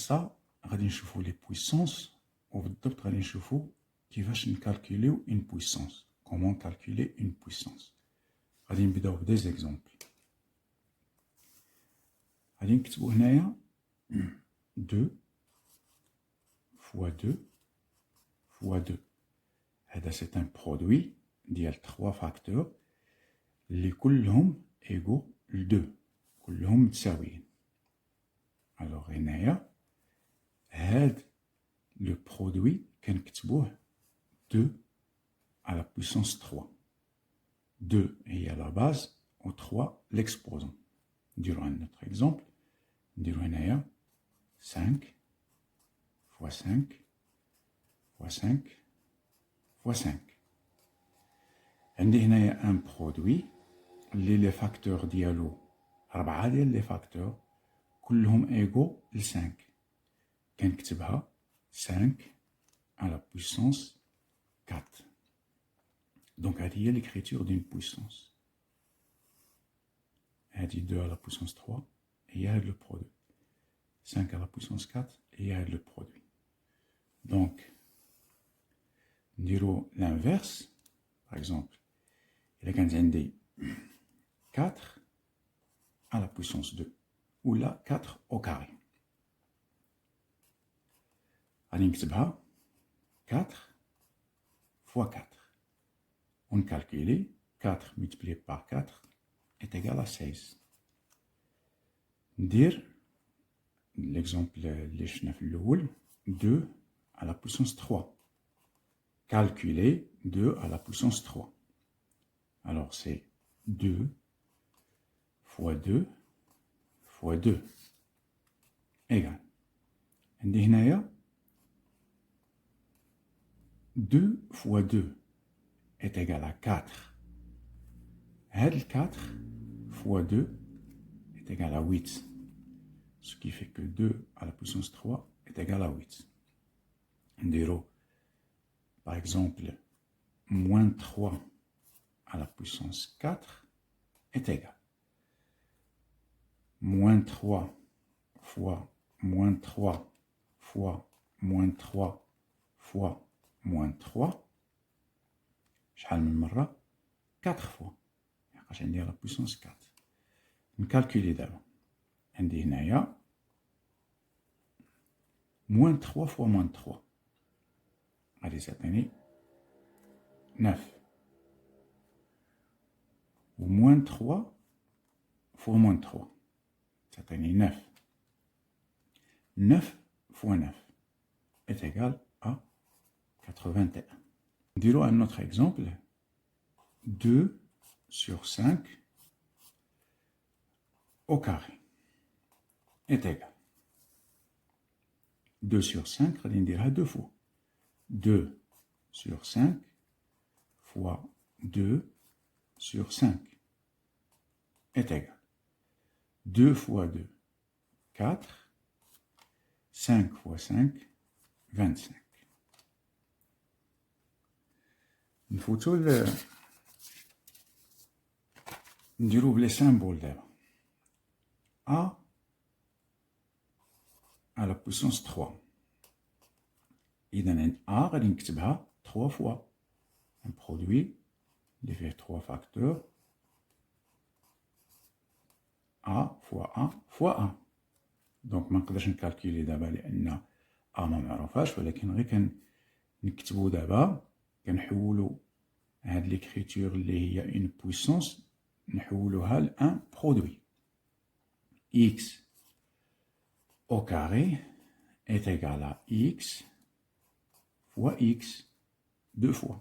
ça, غادي نشوفوا les puissances وبالضبط غادي نشوفوا كيفاش نكالكوليو une puissance. Comment calculer une puissance. غادي نبداو بدي زيكزامبل. غادي نكتبو هنايا 2 fois 2 fois 2. هذا c'est un produit ديال 3 facteurs اللي كلهم égaux ل 2. كلهم متساويين. alors هنايا هاد le produit كنكتبوه 2 à la puissance 3. 2 est à la base, ou 3 l'exposant. Durant notre exemple, durant 5 fois 5 fois 5 fois 5. عندي هنايا un produit اللي les facteurs ديالو 4 ديال les facteurs كلهم égaux ل 5. كنكتبها 5 à la puissance 4. Donc, il y a l'écriture d'une puissance. Il y a 2 à la puissance 3 et il y a le produit. 5 à la puissance 4 et il y a le produit. Donc, nous dirons l'inverse. Par exemple, il y a 4 à la puissance 2 ou là 4 au carré. On 4 fois 4. On calcule 4 multiplié par 4 est égal à 16. Dire l'exemple les 2 à la puissance 3. Calculer 2 à la puissance 3. Alors c'est 2 fois 2 fois 2 égale. عندي هنايا 2 fois 2 est égal à 4. 4 fois 2 est égal à 8. Ce qui fait que 2 à la puissance 3 est égal à 8. Par exemple, moins 3 à la puissance 4 est égal. Moins 3 fois moins 3 fois moins 3 fois moins 3. شحال من مرة 4 fois. لحقاش عندي la puissance 4. نكالكولي دابا. عندي هنايا moins 3 fois moins 3. غادي تعطيني 9. و moins 3 fois moins 3. تعطيني 9. 9 fois 9 est égal à 81. Dirons un autre exemple. 2 sur 5 au carré est égal. 2 sur 5, on dira 2 fois. 2 sur 5 fois 2 sur 5 est égal. 2 fois 2, 4. 5 fois 5, 25. نفوتو نديرو بلي سامبول دابا. A à la puissance 3. إذا A غادي نكتبها 3 fois. Un produit اللي فيه 3 facteurs. A fois A fois A. دونك ما نقدرش نكالكولي دابا لأن A ما معروفاش، ولكن غير كنكتبو دابا كنحولو هاد ليكريتور اللي هي اون بويسونس نحولوها لان برودوي. x au carré est égal à x fois x, 2 fois.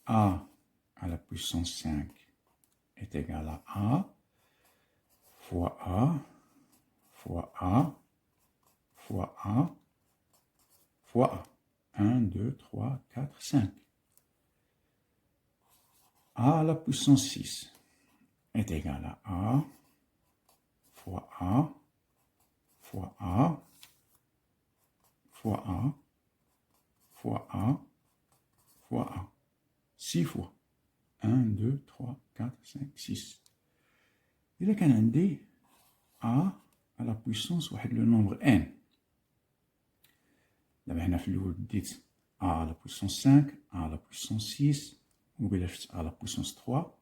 A à la puissance 5 est égal à A fois A fois A fois A fois A. 1, 2, 3, 4, 5. A à la puissance 6 est égal à A fois A fois A fois A fois A fois A. 6 fois. 1, 2, 3, 4, 5, 6. إذا كان عندي A à la puissance واحد le nombre n. دابا هنا في الأول بديت a à la puissance 5 a à la puissance 6 وبلا شفت a à la puissance 3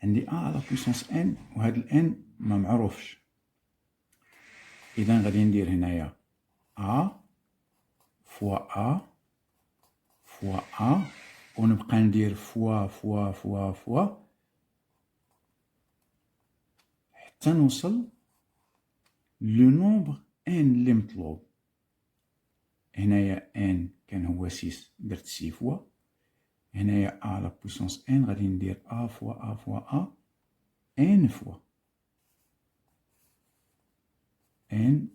عندي a à la puissance n وهاد ال n ما معروفش. إذا غادي ندير هنايا a fois a fois a ونبقى ندير fois حتى نوصل لو نومبر n اللي مطلوب. هنايا n كان هو 6 درت 6 فوا. هنايا a la puissance n غادي ندير a fois a n فوا n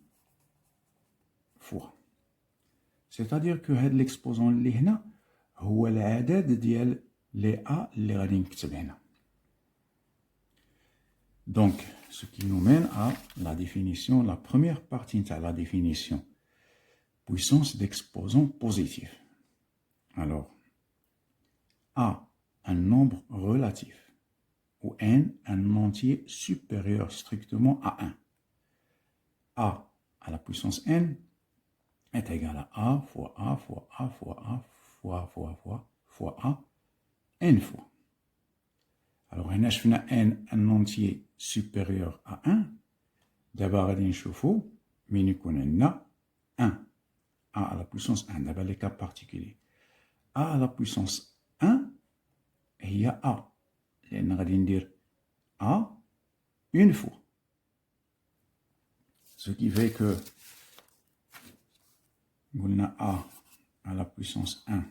فوا. c'est-à-dire que هاد l'exposant اللي هنا هو العدد ديال لي a اللي غادي نكتب هنا. donc ce qui nous mène à la définition, la première partie de la définition. Puissance d'exposant positif. Alors, A, un nombre relatif, ou N, un entier supérieur strictement à 1. A à la puissance N est égal à A fois A fois A fois A fois A, N fois. Alors, on a un entier supérieur à 1. D'abord, on a 1. A à la puissance 1, d'abord les cas particuliers. A à la puissance 1, il y a A. On va dire A une fois. Ce qui fait que on a A à la puissance 1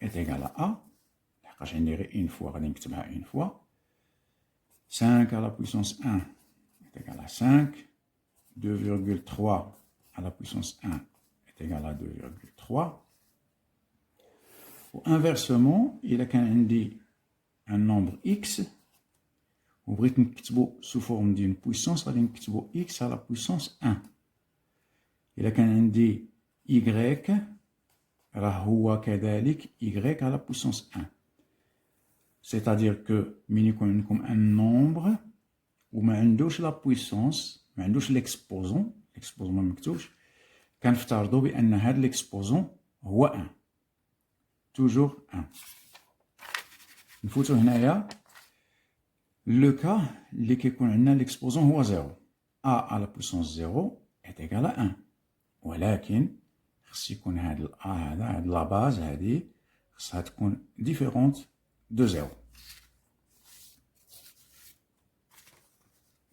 est égal à A. Je génère une fois, on va une fois. 5 à la puissance 1 est égal à 5. 2,3 à la puissance 1 est égal à 2,3. Ou inversement, il a un nombre x, ou sous forme d'une puissance, x à la puissance 1. Il a y, rahoua kadalik, y à la puissance 1. C'est-à-dire que nous avons un nombre où nous avons la puissance, nous avons l'exposant, l'exposant ما مكتوبش كنفترضوا بان هذا l'exposant هو 1 toujours 1. نفوتوا هنايا le cas اللي كيكون عندنا l'exposant هو 0. a à la puissance 0 est égal à 1 ولكن خص يكون هذا ال a هذا لا باز هذه خصها تكون différente de 0.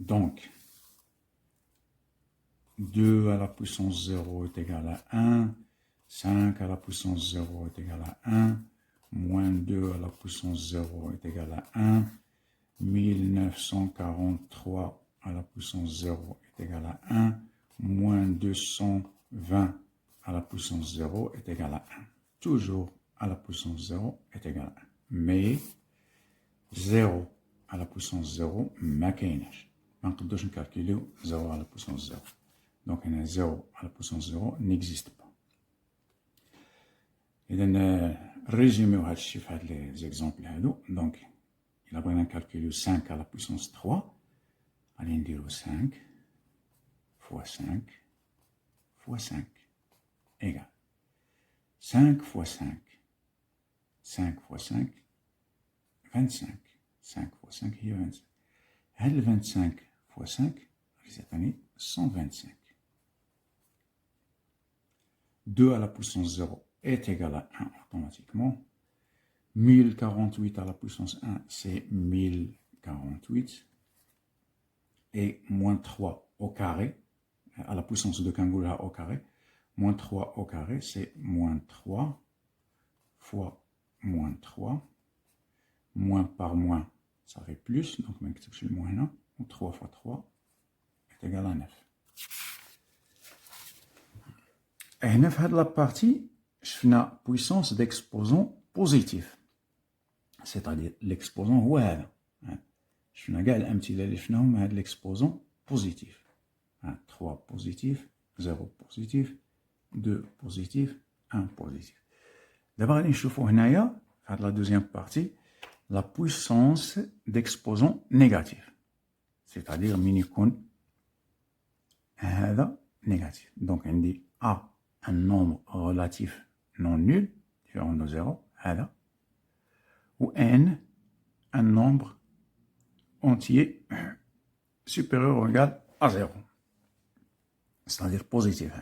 donc 2 à la puissance 0 est égal à 1, 5 à la puissance 0 est égal à 1, moins 2 à la puissance 0 est égal à 1, 1943 à la puissance 0 est égal à 1, moins 220 à la puissance 0 est égal à 1. Toujours à la puissance 0 est égal à 1. Mais 0 à la puissance 0 ما كايناش. ما نقدروش نكالكوليو 0 à la puissance 0. Donc, 0 à la puissance 0 n'existe pas. Et donc, résumer les exemples. Donc, il a besoin de calculer 5 à la puissance 3. Allez dire 5 fois 5 fois 5 égale 5 fois 5. 5 fois 5, 25. 5 fois 5, il y a 25. Elle 25 fois 5, cette année, 125. 2 à la puissance 0 est égal à 1 automatiquement. 1048 à la puissance 1, c'est 1048. Et moins 3 au carré, à la puissance de Kangula au carré. Moins 3 au carré, c'est moins 3 fois moins 3. Moins par moins, ça fait plus. Donc, je vais le moins 1. 3 fois 3 est égal à 9. Et dans cette partie, je fais une puissance d'exposant positif. C'est-à-dire l'exposant est je fais un petit peu l'exposant positif. 3 positif, 0 positif, 2 positif, 1 positif. D'abord, je vais faire la deuxième partie, la puissance d'exposant négatif. C'est-à-dire, minikon هذا négatif. Donc on dit A, un nombre relatif non nul, différent de 0, هذا. Ou N, un nombre entier supérieur ou égal à 0. C'est-à-dire positif.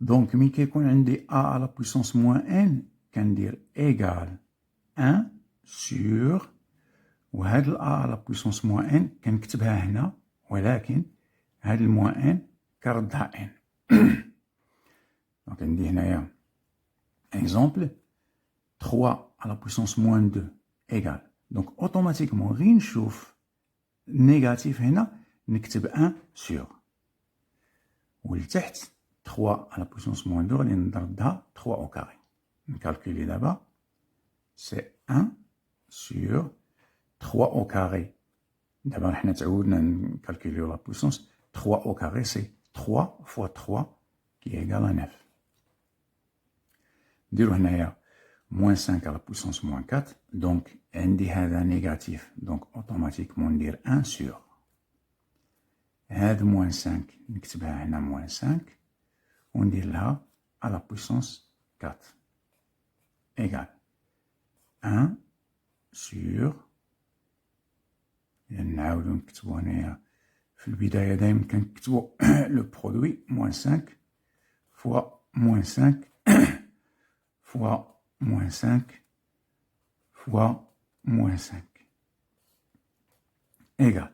Donc, ملي كيكون عندي A à la puissance moins N, كندير égal 1 sur وهاد ال A à la puissance moins N كنكتبها هنا ولكن هاد ال moins N كردها N. Donc, عندي هنايا exemple 3 à la puissance moins 2 égale. Donc, automatiquement, غير نشوف négatif هنا نكتب 1 sur. ولتحت 3 à la puissance moins 2 غادي نضربها 3 au carré. نكالكولي دابا c'est 1 sur 3 au carré. D'abord, حنا تعودنا نكالكوليو la puissance 3 au carré, c'est 3 fois 3 qui est égal à 9. نديرو هنايا moins 5 à la puissance moins 4, donc عندي هذا négatif, donc automatiquement ندير 1 sur. هذا moins 5 نكتبها هنا moins 5 وندير لها à la puissance 4 égale 1 sur. نعاودو نكتبو هنايا في البداية دايما كنكتبو لو برودوي moins 5 fois moins 5 fois moins 5 fois moins 5 égale.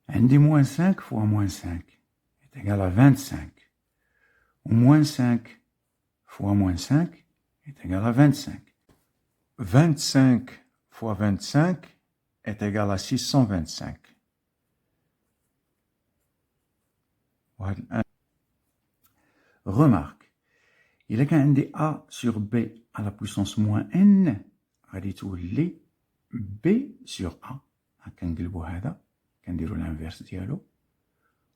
عندي moins 5 fois moins 5 est égal à 25. Ou moins 5 fois moins 5 est égal à 25. 25 fois 25 est égal à 625. Remarque, il y a un A sur B à la puissance moins N, غادي تولي B sur A. كنقلبو هذا كنديرو l'inverse ديالو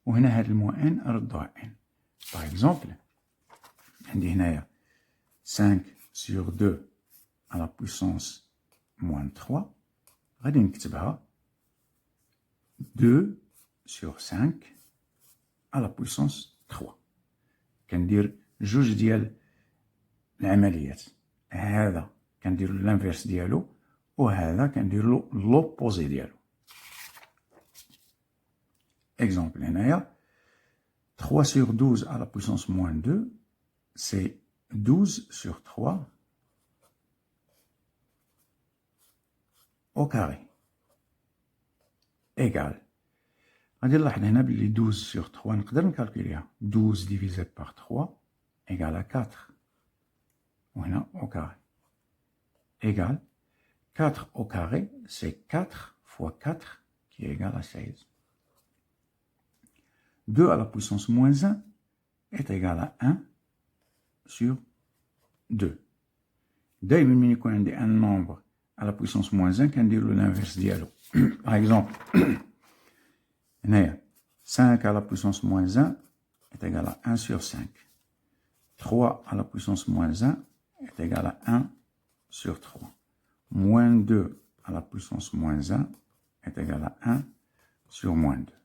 وهنا هاد الموان N ردوها N. Par exemple, عندي هنايا 5 sur 2 à la puissance moins 3 غادي نكتبها 2 sur 5 à la puissance 3. كندير جوج ديال العمليات، هذا كندير له الانفيرس ديالو وهذا كندير له لوبوزي ديالو. اكزومبل هنايا 3 sur 12 à la puissance moins 2 c'est 12 sur 3 au carré égal. غادي نلاحظ هنا بلي 12 sur 3 نقدر نكالكوليها 12 divisé par 3 égale à 4 وهنا au carré égal 4 au carré c'est 4 fois 4 qui est égal à 16. 2 à la puissance moins 1 est égal à 1 sur 2. دايما من يكون عندي un nombre à la puissance moins 1 كندير له l'inverse ديالو. Par exemple هنايا 5 à la puissance moins 1 est égal à 1 sur 5. 3 à la puissance moins 1 est égal à 1 sur 3. Moins 2 à la puissance moins 1 est égal à 1 sur moins 2.